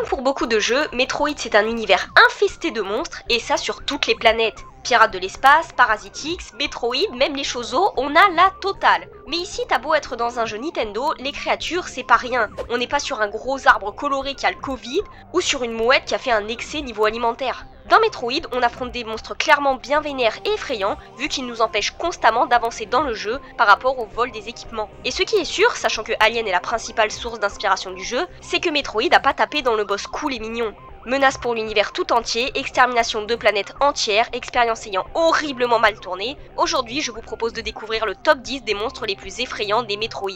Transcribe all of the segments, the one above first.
Comme pour beaucoup de jeux, Metroid c'est un univers infesté de monstres, et ça sur toutes les planètes. Pirates de l'espace, Parasite X, Metroid, même les Chozo, on a la totale. Mais ici t'as beau être dans un jeu Nintendo, les créatures c'est pas rien. On n'est pas sur un gros arbre coloré qui a le Covid, ou sur une mouette qui a fait un excès niveau alimentaire. Dans Metroid, on affronte des monstres clairement bien vénères et effrayants, vu qu'ils nous empêchent constamment d'avancer dans le jeu par rapport au vol des équipements. Et ce qui est sûr, sachant que Alien est la principale source d'inspiration du jeu, c'est que Metroid a pas tapé dans le boss cool et mignon. Menace pour l'univers tout entier, extermination de planètes entières, expérience ayant horriblement mal tourné, aujourd'hui je vous propose de découvrir le top 10 des monstres les plus effrayants des Metroid.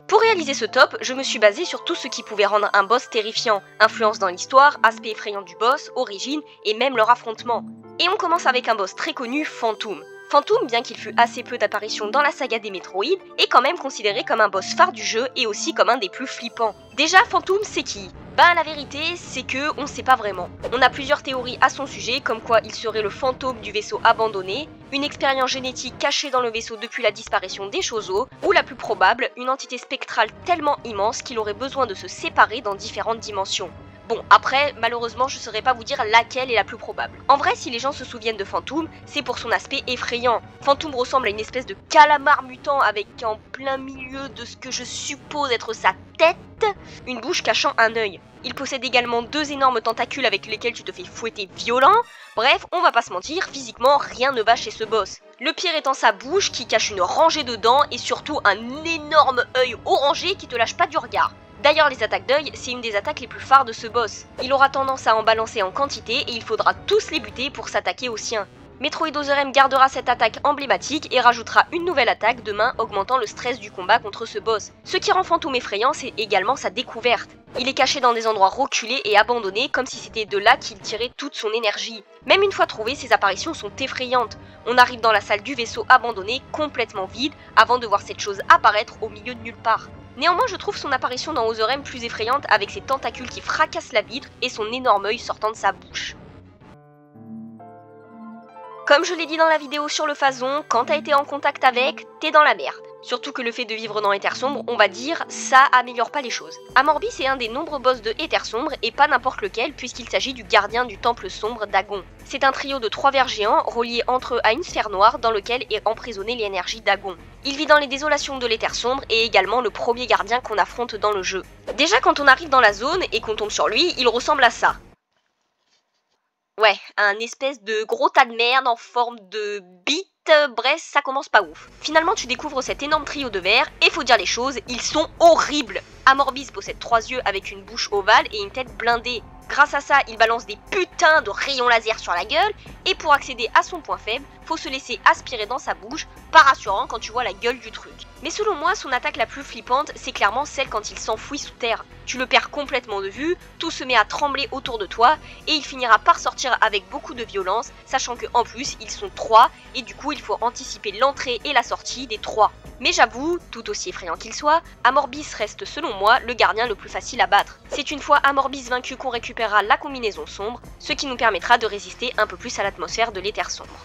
Pour réaliser ce top, je me suis basée sur tout ce qui pouvait rendre un boss terrifiant, influence dans l'histoire, aspect effrayant du boss, origine et même leur affrontement. Et on commence avec un boss très connu, Phantoum. Phantoum, bien qu'il fût assez peu d'apparitions dans la saga des Metroid, est quand même considéré comme un boss phare du jeu et aussi comme un des plus flippants. Déjà, Phantoum, c'est qui ? Ben la vérité, c'est que on sait pas vraiment. On a plusieurs théories à son sujet, comme quoi il serait le fantôme du vaisseau abandonné, une expérience génétique cachée dans le vaisseau depuis la disparition des Chozo, ou la plus probable, une entité spectrale tellement immense qu'il aurait besoin de se séparer dans différentes dimensions. Bon, après, malheureusement, je ne saurais pas vous dire laquelle est la plus probable. En vrai, si les gens se souviennent de Phantoum, c'est pour son aspect effrayant. Phantoum ressemble à une espèce de calamar mutant avec en plein milieu de ce que je suppose être sa tête, une bouche cachant un œil. Il possède également 2 énormes tentacules avec lesquels tu te fais fouetter violent. Bref, on va pas se mentir, physiquement, rien ne va chez ce boss. Le pire étant sa bouche qui cache une rangée de dents et surtout un énorme œil orangé qui te lâche pas du regard. D'ailleurs, les attaques d'œil, c'est une des attaques les plus phares de ce boss. Il aura tendance à en balancer en quantité et il faudra tous les buter pour s'attaquer aux siens. Metroid Other M gardera cette attaque emblématique et rajoutera une nouvelle attaque demain, augmentant le stress du combat contre ce boss. Ce qui rend Phantoum effrayant, c'est également sa découverte. Il est caché dans des endroits reculés et abandonnés, comme si c'était de là qu'il tirait toute son énergie. Même une fois trouvé, ses apparitions sont effrayantes. On arrive dans la salle du vaisseau abandonné, complètement vide, avant de voir cette chose apparaître au milieu de nulle part. Néanmoins, je trouve son apparition dans Other M plus effrayante avec ses tentacules qui fracassent la vitre et son énorme œil sortant de sa bouche. Comme je l'ai dit dans la vidéo sur le Phazon, quand t'as été en contact avec, t'es dans la merde. Surtout que le fait de vivre dans Aether Sombre, on va dire, ça améliore pas les choses. Amorbis est un des nombreux boss de Aether Sombre et pas n'importe lequel puisqu'il s'agit du gardien du temple sombre Dagon. C'est un trio de 3 vers géants reliés entre eux à une sphère noire dans lequel est emprisonnée l'énergie Dagon. Il vit dans les désolations de l'Aether Sombre et également le premier gardien qu'on affronte dans le jeu. Déjà quand on arrive dans la zone et qu'on tombe sur lui, il ressemble à ça. Ouais, un espèce de gros tas de merde en forme de bite, bref, ça commence pas ouf. Finalement, tu découvres cet énorme trio de vers, et faut dire les choses, ils sont horribles. Amorbis possède 3 yeux avec une bouche ovale et une tête blindée. Grâce à ça, il balance des putains de rayons laser sur la gueule, et pour accéder à son point faible, faut se laisser aspirer dans sa bouche, pas rassurant quand tu vois la gueule du truc. Mais selon moi, son attaque la plus flippante, c'est clairement celle quand il s'enfouit sous terre. Tu le perds complètement de vue, tout se met à trembler autour de toi, et il finira par sortir avec beaucoup de violence, sachant que en plus, ils sont 3, et du coup, il faut anticiper l'entrée et la sortie des 3. Mais j'avoue, tout aussi effrayant qu'il soit, Amorbis reste selon moi le gardien le plus facile à battre. C'est une fois Amorbis vaincu qu'on récupérera la combinaison sombre, ce qui nous permettra de résister un peu plus à l'atmosphère de l'Aether Sombre.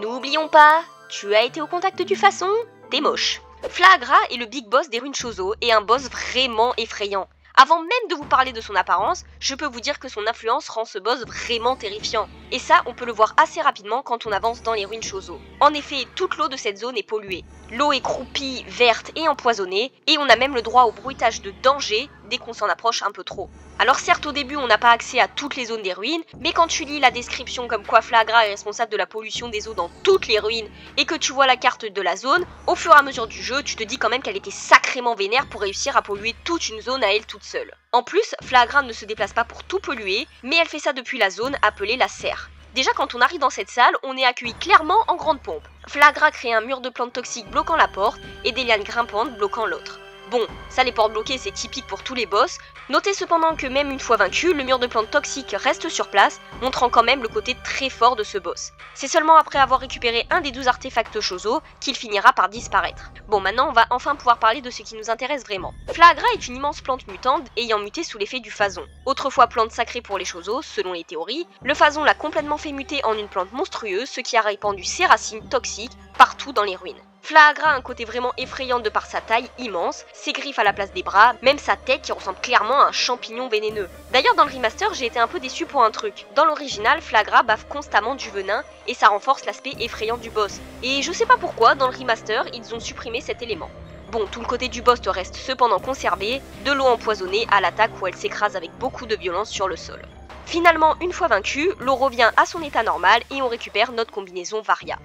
N'oublions pas, tu as été au contact du Phazon, t'es moche. Flagra est le big boss des ruines Chozo et un boss vraiment effrayant. Avant même de vous parler de son apparence, je peux vous dire que son influence rend ce boss vraiment terrifiant. Et ça, on peut le voir assez rapidement quand on avance dans les ruines Chozo. En effet, toute l'eau de cette zone est polluée. L'eau est croupie, verte et empoisonnée, et on a même le droit au bruitage de danger dès qu'on s'en approche un peu trop. Alors certes au début on n'a pas accès à toutes les zones des ruines, mais quand tu lis la description comme quoi Flagra est responsable de la pollution des eaux dans toutes les ruines et que tu vois la carte de la zone, au fur et à mesure du jeu tu te dis quand même qu'elle était sacrément vénère pour réussir à polluer toute une zone à elle toute seule. En plus, Flagra ne se déplace pas pour tout polluer, mais elle fait ça depuis la zone appelée la serre. Déjà quand on arrive dans cette salle, on est accueilli clairement en grande pompe. Flagra crée un mur de plantes toxiques bloquant la porte et des lianes grimpantes bloquant l'autre. Bon, ça les portes bloquées c'est typique pour tous les boss, notez cependant que même une fois vaincu, le mur de plantes toxiques reste sur place, montrant quand même le côté très fort de ce boss. C'est seulement après avoir récupéré un des 12 artefacts Chozo qu'il finira par disparaître. Bon maintenant on va enfin pouvoir parler de ce qui nous intéresse vraiment. Flagra est une immense plante mutante ayant muté sous l'effet du phazon. Autrefois plante sacrée pour les Chozo, selon les théories, le phazon l'a complètement fait muter en une plante monstrueuse, ce qui a répandu ses racines toxiques partout dans les ruines. Flagra a un côté vraiment effrayant de par sa taille immense, ses griffes à la place des bras, même sa tête qui ressemble clairement à un champignon vénéneux. D'ailleurs dans le remaster j'ai été un peu déçu pour un truc. Dans l'original, Flagra baffe constamment du venin et ça renforce l'aspect effrayant du boss. Et je sais pas pourquoi, dans le remaster, ils ont supprimé cet élément. Bon, tout le côté du boss reste cependant conservé, de l'eau empoisonnée à l'attaque où elle s'écrase avec beaucoup de violence sur le sol. Finalement, une fois vaincu, l'eau revient à son état normal et on récupère notre combinaison Varia.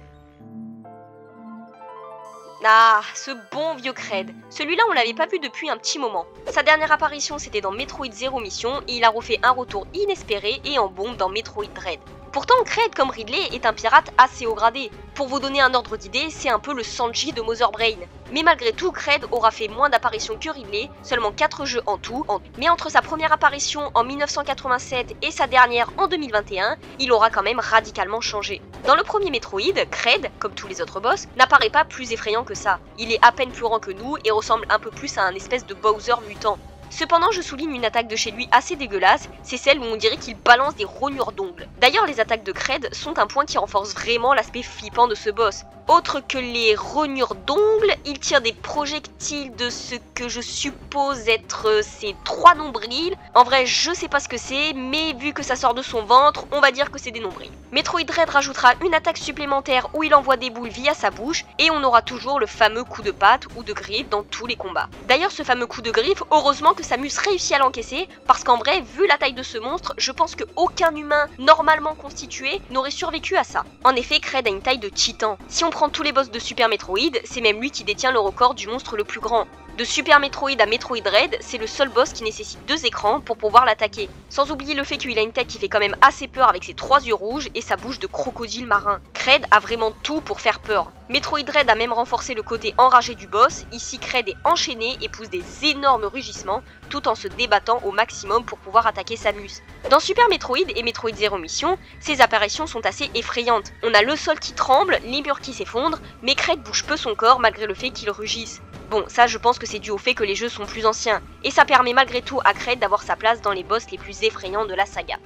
Ah, ce bon vieux Cred. Celui-là on l'avait pas vu depuis un petit moment. Sa dernière apparition c'était dans Metroid Zero Mission et il a refait un retour inespéré et en bombe dans Metroid Dread. Pourtant Cred comme Ridley est un pirate assez haut gradé. Pour vous donner un ordre d'idée, c'est un peu le Sanji de Mother Brain. Mais malgré tout, Cred aura fait moins d'apparitions que Ridley, seulement 4 jeux en tout. Mais entre sa première apparition en 1987 et sa dernière en 2021, il aura quand même radicalement changé. Dans le premier Metroid, Cred, comme tous les autres boss, n'apparaît pas plus effrayant que ça. Il est à peine plus grand que nous et ressemble un peu plus à un espèce de Bowser mutant. Cependant, je souligne une attaque de chez lui assez dégueulasse, c'est celle où on dirait qu'il balance des rognures d'ongles. D'ailleurs, les attaques de Cred sont un point qui renforce vraiment l'aspect flippant de ce boss. Autre que les rognures d'ongles, il tire des projectiles de ce que je suppose être ses 3 nombrils. En vrai, je sais pas ce que c'est, mais vu que ça sort de son ventre, on va dire que c'est des nombrils. Metroid Dread rajoutera une attaque supplémentaire où il envoie des boules via sa bouche, et on aura toujours le fameux coup de patte ou de griffe dans tous les combats. D'ailleurs, ce fameux coup de griffe, heureusement que Samus réussit à l'encaisser, parce qu'en vrai, vu la taille de ce monstre, je pense qu'aucun humain normalement constitué n'aurait survécu à ça. En effet, Cred a une taille de titan. Si on prend tous les boss de Super Metroid, c'est même lui qui détient le record du monstre le plus grand. De Super Metroid à Metroid Dread, c'est le seul boss qui nécessite 2 écrans pour pouvoir l'attaquer. Sans oublier le fait qu'il a une tête qui fait quand même assez peur avec ses 3 yeux rouges et sa bouche de crocodile marin. Cred a vraiment tout pour faire peur. Metroid Dread a même renforcé le côté enragé du boss, ici Cred est enchaîné et pousse des énormes rugissements tout en se débattant au maximum pour pouvoir attaquer Samus. Dans Super Metroid et Metroid Zero Mission, ces apparitions sont assez effrayantes. On a le sol qui tremble, les murs qui s'effondrent, mais Cred bouge peu son corps malgré le fait qu'il rugisse. Bon, ça je pense que c'est dû au fait que les jeux sont plus anciens, et ça permet malgré tout à Cred d'avoir sa place dans les boss les plus effrayants de la saga.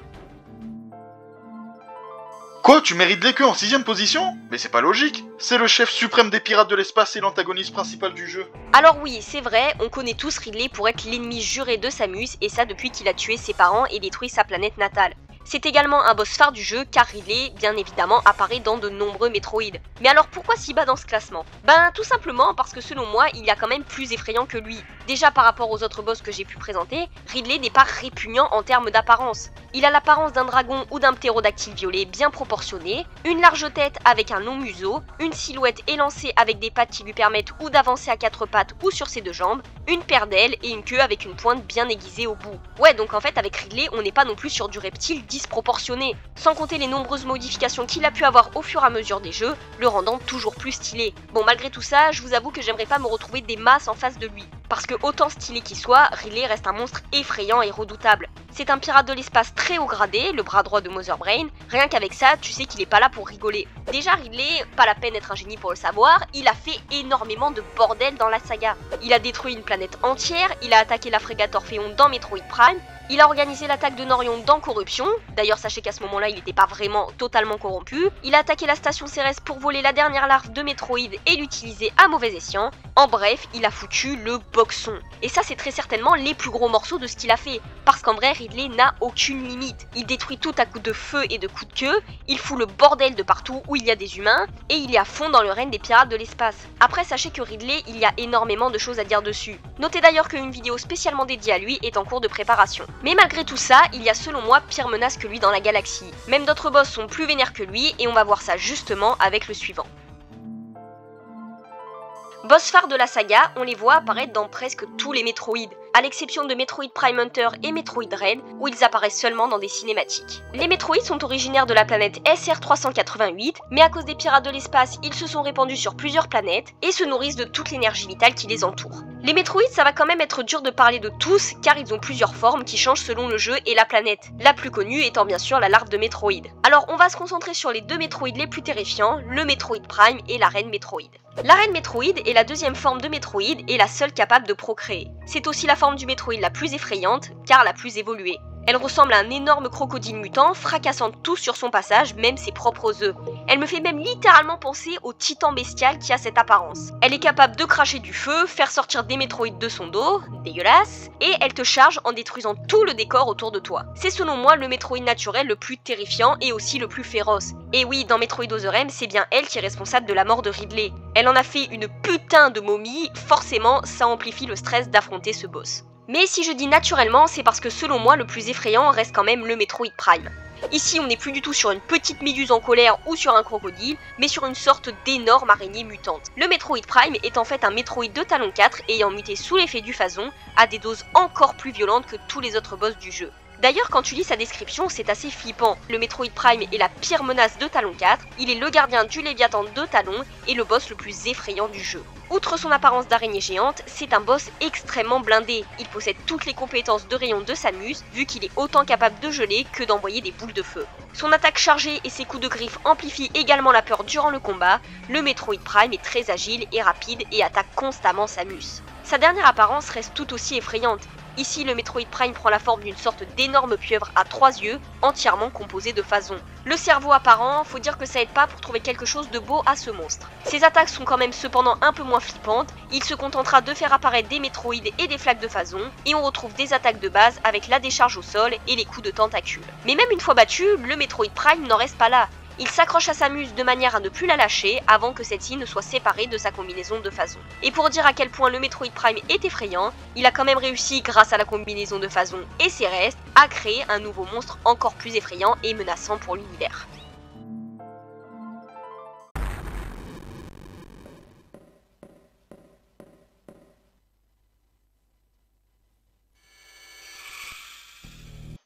Quoi, tu mérites les queues en 6ème position? Mais c'est pas logique, c'est le chef suprême des pirates de l'espace et l'antagoniste principal du jeu. Alors oui, c'est vrai, on connaît tous Ridley pour être l'ennemi juré de Samus, et ça depuis qu'il a tué ses parents et détruit sa planète natale. C'est également un boss phare du jeu car Ridley, bien évidemment, apparaît dans de nombreux Metroid. Mais alors pourquoi si bas dans ce classement? Ben tout simplement parce que selon moi, il y a quand même plus effrayant que lui. Déjà par rapport aux autres boss que j'ai pu présenter, Ridley n'est pas répugnant en termes d'apparence. Il a l'apparence d'un dragon ou d'un ptérodactyle violet bien proportionné, une large tête avec un long museau, une silhouette élancée avec des pattes qui lui permettent ou d'avancer à 4 pattes ou sur ses 2 jambes, une paire d'ailes et une queue avec une pointe bien aiguisée au bout. Ouais, donc en fait avec Ridley, on n'est pas non plus sur du reptile disproportionné, sans compter les nombreuses modifications qu'il a pu avoir au fur et à mesure des jeux, le rendant toujours plus stylé. Bon, malgré tout ça, je vous avoue que j'aimerais pas me retrouver des masses en face de lui, parce que autant stylé qu'il soit, Ridley reste un monstre effrayant et redoutable. C'est un pirate de l'espace très haut gradé, le bras droit de Mother Brain, rien qu'avec ça, tu sais qu'il est pas là pour rigoler. Déjà Ridley, pas la peine d'être un génie pour le savoir, il a fait énormément de bordel dans la saga. Il a détruit une planète entière, il a attaqué la frégate Orphéon dans Metroid Prime, il a organisé l'attaque de Norion dans Corruption, d'ailleurs sachez qu'à ce moment-là il n'était pas vraiment totalement corrompu, il a attaqué la station Cérès pour voler la dernière larve de Metroid et l'utiliser à mauvais escient, en bref, il a foutu le boxon. Et ça c'est très certainement les plus gros morceaux de ce qu'il a fait, parce qu'en vrai Ridley n'a aucune limite, il détruit tout à coups de feu et de coups de queue, il fout le bordel de partout où il y a des humains, et il est à fond dans le règne des pirates de l'espace. Après sachez que Ridley, il y a énormément de choses à dire dessus. Notez d'ailleurs qu'une vidéo spécialement dédiée à lui est en cours de préparation. Mais malgré tout ça, il y a selon moi pire menace que lui dans la galaxie. Même d'autres boss sont plus vénères que lui et on va voir ça justement avec le suivant. Boss phares de la saga, on les voit apparaître dans presque tous les Metroid, à l'exception de Metroid Prime Hunter et Metroid Dread, où ils apparaissent seulement dans des cinématiques. Les Metroid sont originaires de la planète SR388, mais à cause des pirates de l'espace, ils se sont répandus sur plusieurs planètes et se nourrissent de toute l'énergie vitale qui les entoure. Les Metroid, ça va quand même être dur de parler de tous, car ils ont plusieurs formes qui changent selon le jeu et la planète, la plus connue étant bien sûr la larve de Metroid. Alors on va se concentrer sur les deux Metroid les plus terrifiants, le Metroid Prime et la Reine Metroid. La Reine Metroid est la deuxième forme de Metroid et la seule capable de procréer. C'est aussi la forme du Metroid la plus effrayante, car la plus évoluée. Elle ressemble à un énorme crocodile mutant, fracassant tout sur son passage, même ses propres œufs. Elle me fait même littéralement penser au titan bestial qui a cette apparence. Elle est capable de cracher du feu, faire sortir des Metroid de son dos, dégueulasse, et elle te charge en détruisant tout le décor autour de toi. C'est selon moi le Metroid naturel le plus terrifiant et aussi le plus féroce. Et oui, dans Metroid Other M, c'est bien elle qui est responsable de la mort de Ridley. Elle en a fait une putain de momie, forcément ça amplifie le stress d'affronter ce boss. Mais si je dis naturellement, c'est parce que selon moi le plus effrayant reste quand même le Metroid Prime. Ici on n'est plus du tout sur une petite méduse en colère ou sur un crocodile, mais sur une sorte d'énorme araignée mutante. Le Metroid Prime est en fait un Metroid de Talon 4 ayant muté sous l'effet du phason à des doses encore plus violentes que tous les autres boss du jeu. D'ailleurs, quand tu lis sa description, c'est assez flippant. Le Metroid Prime est la pire menace de Talon 4, il est le gardien du Léviathan de Talon et le boss le plus effrayant du jeu. Outre son apparence d'araignée géante, c'est un boss extrêmement blindé. Il possède toutes les compétences de rayon de Samus, vu qu'il est autant capable de geler que d'envoyer des boules de feu. Son attaque chargée et ses coups de griffe amplifient également la peur durant le combat. Le Metroid Prime est très agile et rapide et attaque constamment Samus. Sa dernière apparence reste tout aussi effrayante. Ici, le Metroid Prime prend la forme d'une sorte d'énorme pieuvre à 3 yeux, entièrement composée de phasons. Le cerveau apparent, faut dire que ça aide pas pour trouver quelque chose de beau à ce monstre. Ses attaques sont quand même cependant un peu moins flippantes, il se contentera de faire apparaître des Metroid et des flaques de phasons, et on retrouve des attaques de base avec la décharge au sol et les coups de tentacules. Mais même une fois battu, le Metroid Prime n'en reste pas là. Il s'accroche à Samus de manière à ne plus la lâcher avant que celle-ci ne soit séparée de sa combinaison de phasons. Et pour dire à quel point le Metroid Prime est effrayant, il a quand même réussi, grâce à la combinaison de phasons et ses restes, à créer un nouveau monstre encore plus effrayant et menaçant pour l'univers.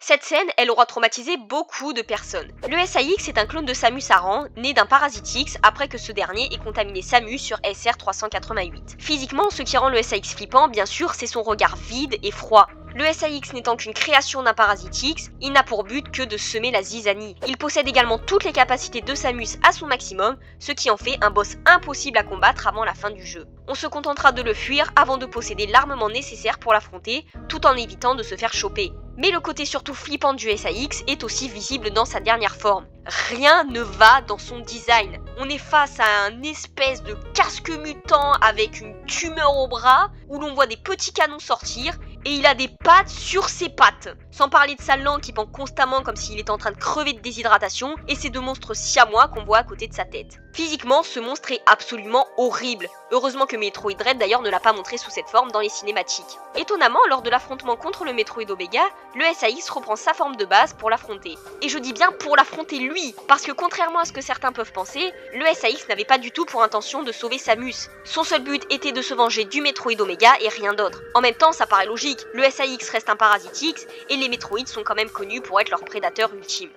Cette scène, elle aura traumatisé beaucoup de personnes. Le SAX est un clone de Samus Aran, né d'un Parasite X après que ce dernier ait contaminé Samus sur SR388. Physiquement, ce qui rend le SAX flippant, bien sûr, c'est son regard vide et froid. Le SAX n'étant qu'une création d'un Parasite X, il n'a pour but que de semer la zizanie. Il possède également toutes les capacités de Samus à son maximum, ce qui en fait un boss impossible à combattre avant la fin du jeu. On se contentera de le fuir avant de posséder l'armement nécessaire pour l'affronter, tout en évitant de se faire choper. Mais le côté surtout flippant du SAX est aussi visible dans sa dernière forme. Rien ne va dans son design. On est face à un espèce de casque mutant avec une tumeur au bras, où l'on voit des petits canons sortir, et il a des pattes sur ses pattes. Sans parler de sa langue qui pend constamment comme s'il était en train de crever de déshydratation, et ces deux monstres siamois qu'on voit à côté de sa tête. Physiquement, ce monstre est absolument horrible. Heureusement que Metroid Dread d'ailleurs ne l'a pas montré sous cette forme dans les cinématiques. Étonnamment, lors de l'affrontement contre le Metroid Omega, le SAX reprend sa forme de base pour l'affronter. Et je dis bien pour l'affronter lui, parce que contrairement à ce que certains peuvent penser, le SAX n'avait pas du tout pour intention de sauver Samus. Son seul but était de se venger du Metroid Omega et rien d'autre. En même temps, ça paraît logique, le SAX reste un Parasite X, et les Metroids sont quand même connus pour être leur prédateur ultime.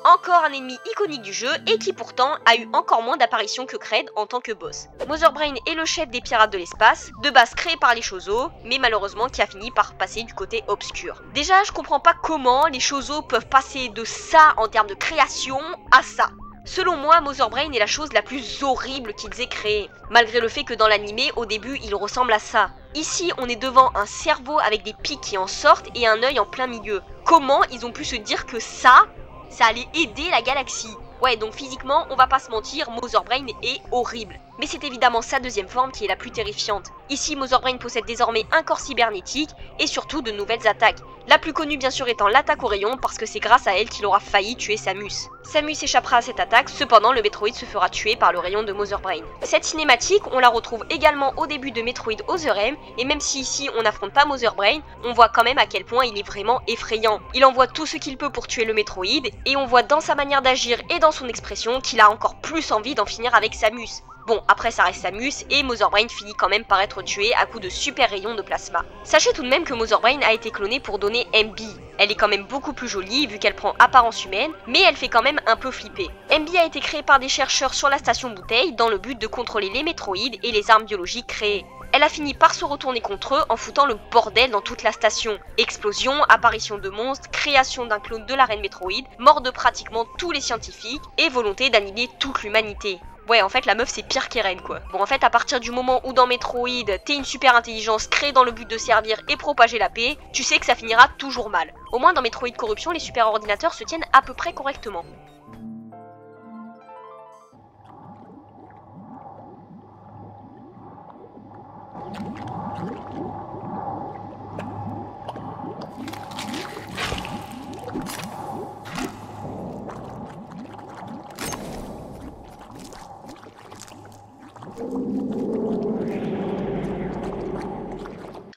Encore un ennemi iconique du jeu et qui pourtant a eu encore moins d'apparitions que Cred en tant que boss. Mother Brain est le chef des pirates de l'espace, de base créé par les Chozo, mais malheureusement qui a fini par passer du côté obscur. Déjà, je comprends pas comment les Chozo peuvent passer de ça en termes de création à ça. Selon moi, Mother Brain est la chose la plus horrible qu'ils aient créée, malgré le fait que dans l'animé, au début, il ressemble à ça. Ici, on est devant un cerveau avec des pics qui en sortent et un œil en plein milieu. Comment ils ont pu se dire que ça allait aider la galaxie? Ouais, donc physiquement, on va pas se mentir, Mother Brain est horrible. Mais c'est évidemment sa deuxième forme qui est la plus terrifiante. Ici, Mother Brain possède désormais un corps cybernétique et surtout de nouvelles attaques. La plus connue bien sûr étant l'attaque au rayon parce que c'est grâce à elle qu'il aura failli tuer Samus. Samus échappera à cette attaque, cependant le Metroid se fera tuer par le rayon de Mother Brain. Cette cinématique, on la retrouve également au début de Metroid Other M, et même si ici on n'affronte pas Mother Brain, on voit quand même à quel point il est vraiment effrayant. Il envoie tout ce qu'il peut pour tuer le Metroid, et on voit dans sa manière d'agir et dans son expression qu'il a encore plus envie d'en finir avec Samus. Bon, après ça reste Samus, et Mother Brain finit quand même par être tuée à coups de super rayons de plasma. Sachez tout de même que Mother Brain a été clonée pour donner MB. Elle est quand même beaucoup plus jolie vu qu'elle prend apparence humaine, mais elle fait quand même un peu flipper. MB a été créée par des chercheurs sur la station Bouteille dans le but de contrôler les métroïdes et les armes biologiques créées. Elle a fini par se retourner contre eux en foutant le bordel dans toute la station. Explosion, apparition de monstres, création d'un clone de la reine Metroid, mort de pratiquement tous les scientifiques et volonté d'annihiler toute l'humanité. Ouais, en fait, la meuf, c'est pire qu'Eren, quoi. Bon, en fait, à partir du moment où dans Metroid, t'es une super intelligence créée dans le but de servir et propager la paix, tu sais que ça finira toujours mal. Au moins, dans Metroid Corruption, les super ordinateurs se tiennent à peu près correctement.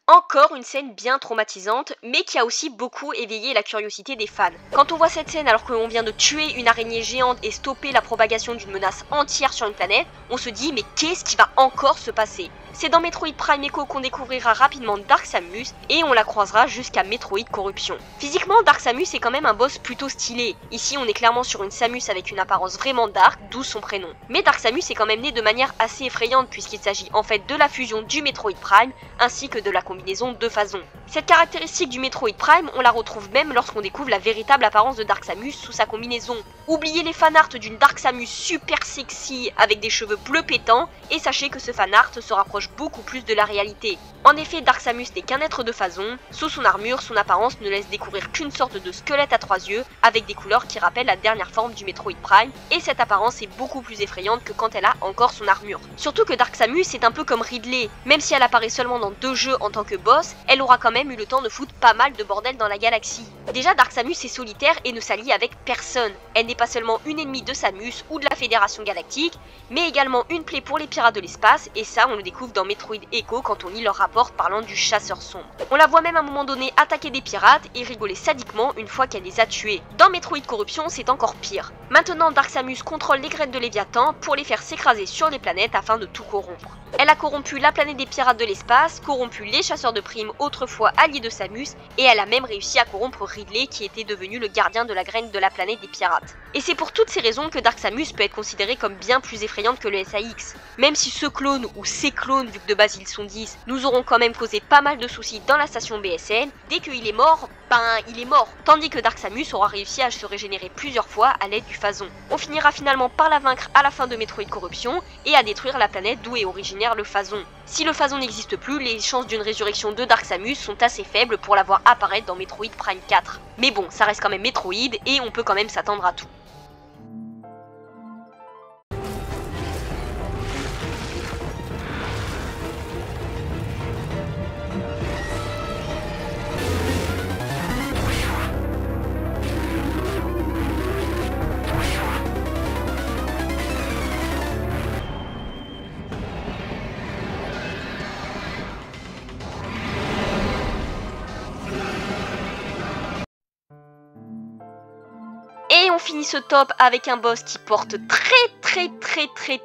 Encore une scène bien traumatisante, mais qui a aussi beaucoup éveillé la curiosité des fans. Quand on voit cette scène alors qu'on vient de tuer une araignée géante et stopper la propagation d'une menace entière sur une planète, on se dit mais qu'est-ce qui va encore se passer? C'est dans Metroid Prime Echo qu'on découvrira rapidement Dark Samus et on la croisera jusqu'à Metroid Corruption. Physiquement, Dark Samus est quand même un boss plutôt stylé. Ici, on est clairement sur une Samus avec une apparence vraiment dark, d'où son prénom. Mais Dark Samus est quand même né de manière assez effrayante puisqu'il s'agit en fait de la fusion du Metroid Prime ainsi que de la combinaison de phasons. Cette caractéristique du Metroid Prime, on la retrouve même lorsqu'on découvre la véritable apparence de Dark Samus sous sa combinaison. Oubliez les fanarts d'une Dark Samus super sexy avec des cheveux bleus pétants et sachez que ce fanart se rapproche beaucoup plus de la réalité. En effet, Dark Samus n'est qu'un être de phasons, sous son armure, son apparence ne laisse découvrir qu'une sorte de squelette à 3 yeux avec des couleurs qui rappellent la dernière forme du Metroid Prime et cette apparence est beaucoup plus effrayante que quand elle a encore son armure. Surtout que Dark Samus est un peu comme Ridley, même si elle apparaît seulement dans 2 jeux en tant que boss, elle aura quand même eu le temps de foutre pas mal de bordel dans la galaxie. Déjà, Dark Samus est solitaire et ne s'allie avec personne. Elle n'est pas seulement une ennemie de Samus ou de la Fédération Galactique, mais également une plaie pour les pirates de l'espace, et ça on le découvre dans Metroid Echo quand on lit leur rapport parlant du chasseur sombre. On la voit même à un moment donné attaquer des pirates et rigoler sadiquement une fois qu'elle les a tués. Dans Metroid Corruption, c'est encore pire. Maintenant, Dark Samus contrôle les graines de Léviathan pour les faire s'écraser sur les planètes afin de tout corrompre. Elle a corrompu la planète des pirates de l'espace, corrompu les chasseurs de primes autrefois alliés de Samus, et elle a même réussi à corrompre Ridley qui était devenu le gardien de la graine de la planète des pirates. Et c'est pour toutes ces raisons que Dark Samus peut être considérée comme bien plus effrayante que le SAX. Même si ce clone ou ces clones, vu que de base ils sont 10, nous auront quand même causé pas mal de soucis dans la station BSN, dès qu'il est mort, il est mort. Tandis que Dark Samus aura réussi à se régénérer plusieurs fois à l'aide du phason. On finira finalement par la vaincre à la fin de Metroid Corruption et à détruire la planète d'où est originaire le phason. Si le phason n'existe plus, les chances d'une résurrection de Dark Samus sont assez faibles pour la voir apparaître dans Metroid Prime 4. Mais bon, ça reste quand même Metroid et on peut quand même s'attendre à tout. Et on finit ce top avec un boss qui porte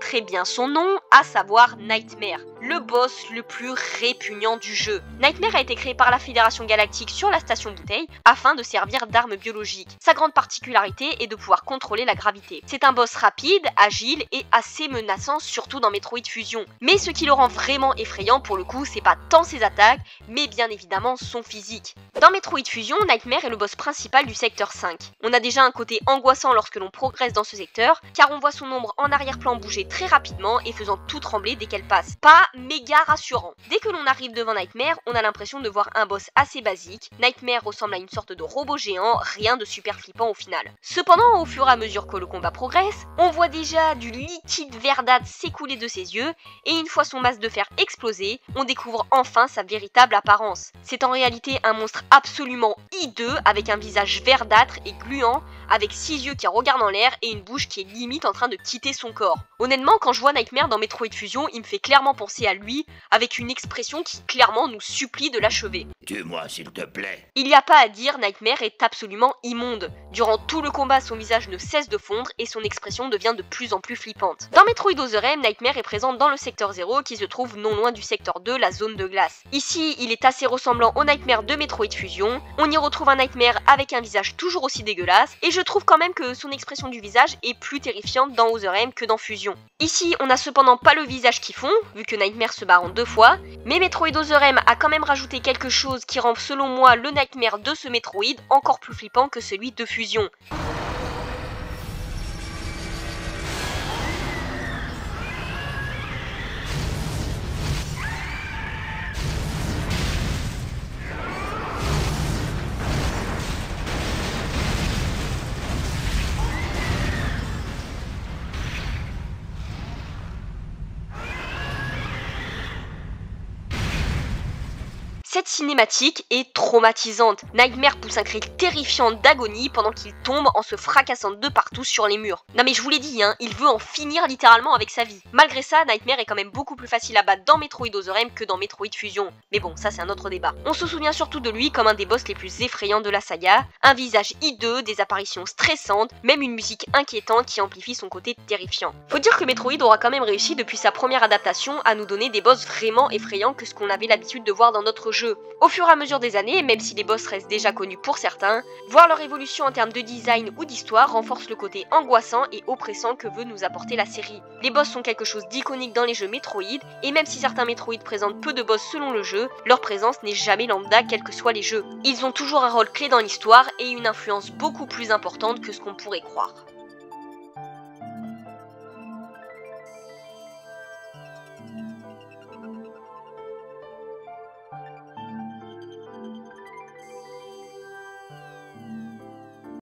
très bien son nom, à savoir Nightmare, le boss le plus répugnant du jeu. Nightmare a été créé par la Fédération Galactique sur la station Bouteille afin de servir d'arme biologique. Sa grande particularité est de pouvoir contrôler la gravité. C'est un boss rapide, agile et assez menaçant, surtout dans Metroid Fusion. Mais ce qui le rend vraiment effrayant pour le coup, c'est pas tant ses attaques, mais bien évidemment son physique. Dans Metroid Fusion, Nightmare est le boss principal du secteur 5. On a déjà un côté angoissant lorsque l'on progresse dans ce secteur, car on voit son ombre en arrière-plan bouger très rapidement et faisant tout trembler dès qu'elle passe. Pas méga rassurant. Dès que l'on arrive devant Nightmare, on a l'impression de voir un boss assez basique. Nightmare ressemble à une sorte de robot géant, rien de super flippant au final. Cependant, au fur et à mesure que le combat progresse, on voit déjà du liquide verdâtre s'écouler de ses yeux, et une fois son masque de fer explosé, on découvre enfin sa véritable apparence. C'est en réalité un monstre absolument hideux, avec un visage verdâtre et gluant, avec 6 petits yeux qui regardent en l'air et une bouche qui est limite en train de quitter son corps. Honnêtement, quand je vois Nightmare dans Metroid Fusion, il me fait clairement penser à lui, avec une expression qui clairement nous supplie de l'achever. Tue-moi s'il te plaît. Il n'y a pas à dire, Nightmare est absolument immonde. Durant tout le combat, son visage ne cesse de fondre et son expression devient de plus en plus flippante. Dans Metroid Other M, Nightmare est présent dans le secteur 0 qui se trouve non loin du secteur 2, la zone de glace. Ici, il est assez ressemblant au Nightmare de Metroid Fusion. On y retrouve un Nightmare avec un visage toujours aussi dégueulasse et je trouve quand même que son expression du visage est plus terrifiante dans Other M que dans Fusion. Ici, on n'a cependant pas le visage qui fond, vu que Nightmare se barre en 2 fois, mais Metroid Other M a quand même rajouté quelque chose qui rend selon moi le Nightmare de ce Metroid encore plus flippant que celui de Fusion. Cette cinématique est traumatisante. Nightmare pousse un cri terrifiant d'agonie pendant qu'il tombe en se fracassant de partout sur les murs. Non mais je vous l'ai dit, il veut en finir littéralement avec sa vie. Malgré ça, Nightmare est quand même beaucoup plus facile à battre dans Metroid Other M que dans Metroid Fusion. Mais bon, ça c'est un autre débat. On se souvient surtout de lui comme un des boss les plus effrayants de la saga. Un visage hideux, des apparitions stressantes, même une musique inquiétante qui amplifie son côté terrifiant. Faut dire que Metroid aura quand même réussi depuis sa première adaptation à nous donner des boss vraiment effrayants que ce qu'on avait l'habitude de voir dans notre jeu. Au fur et à mesure des années, même si les boss restent déjà connus pour certains, voir leur évolution en termes de design ou d'histoire renforce le côté angoissant et oppressant que veut nous apporter la série. Les boss sont quelque chose d'iconique dans les jeux Metroid, et même si certains Metroid présentent peu de boss selon le jeu, leur présence n'est jamais lambda quels que soient les jeux. Ils ont toujours un rôle clé dans l'histoire et une influence beaucoup plus importante que ce qu'on pourrait croire.